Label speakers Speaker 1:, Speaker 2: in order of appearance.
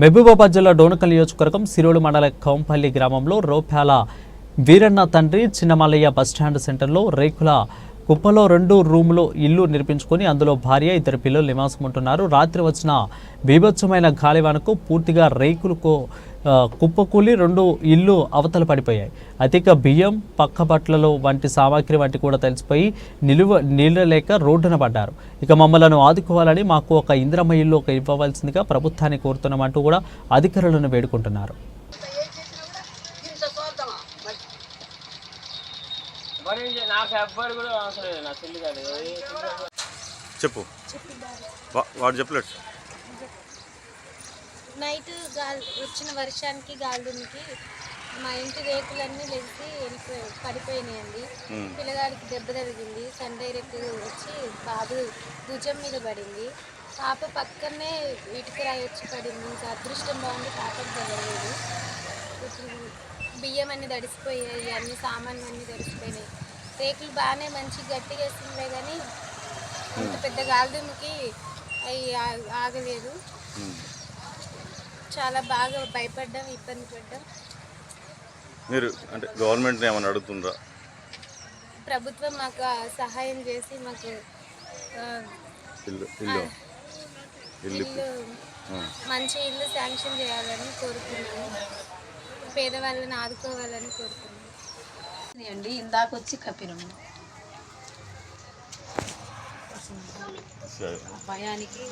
Speaker 1: మహబూబాబాద్ జిల్లా డోనకల్ నియోజకవర్గం సిరోలు మండల కౌంపల్లి గ్రామంలో రోప్యాల వీరన్న తండ్రి చిన్నమల్లయ్య బస్టాండ్ సెంటర్లో రేకుల కుప్పలో 2 రూములు ఇల్లు నిర్మించుకొని అందులో భార్య 2 పిల్లలు నివాసం ఉంటున్నారు. రాత్రి వచ్చిన బీభత్సమైన గాలివానకు పూర్తిగా రేకులకు కుప్పకూలి 2 ఇల్లు అవతల పడిపోయాయి. అధిక బియ్యం, పక్క బట్టలు వంటి సామాగ్రి వంటి కూడా తెలిసిపోయి నీళ్లు లేక రోడ్డున పడ్డారు. ఇక మమ్మలను ఆదుకోవాలని, మాకు ఒక ఇంద్రమ్మ ఇల్లు ఇవ్వవలసిందిగా ప్రభుత్వాన్ని కోరుతున్నామంటూ కూడా అధికారులను వేడుకుంటున్నారు.
Speaker 2: చెప్పు వాడు చెప్పలేడు.
Speaker 3: నైట్ వచ్చిన వర్షానికి గాలికి మా ఇంటి రేకులన్నీ లెగిసి పడిపోయినాయండి. పిల్లగాడికి దెబ్బ తగిలింది. సన్ డైరెక్ట్ వచ్చి బాబు భుజం మీద పడింది. పాప పక్కనే ఇటుక రాయి వచ్చి పడింది. ఇంకా అదృష్టం బాగుంది, పాపకు తగలేదు. బియ్యం అన్నీ తడిసిపోయాయి, అన్ని సామాన్లు అన్నీ తడిసిపోయినాయి. రేకులు బాగానే మంచి గట్టిగా వేస్తుండే కానీ అంత పెద్ద గాలిదుమ్ముకి అవి ఆగలేదు. చాలా బాగా భయపడ్డాం, ఇబ్బంది పడ్డాం.
Speaker 2: మీరు అంటే గవర్నమెంట్ ఏమైనా అడుగుతుండ్రా?
Speaker 3: ప్రభుత్వం మాకు సహాయం చేసి మాకు మంచి ఇల్లు శాంక్షన్ చేయాలని కోరుతున్నాను. పేదవాళ్ళని ఆదుకోవాలని కోరుతున్నాను
Speaker 4: అండి. ఇందాక వచ్చి కప్పినాము. భయానికి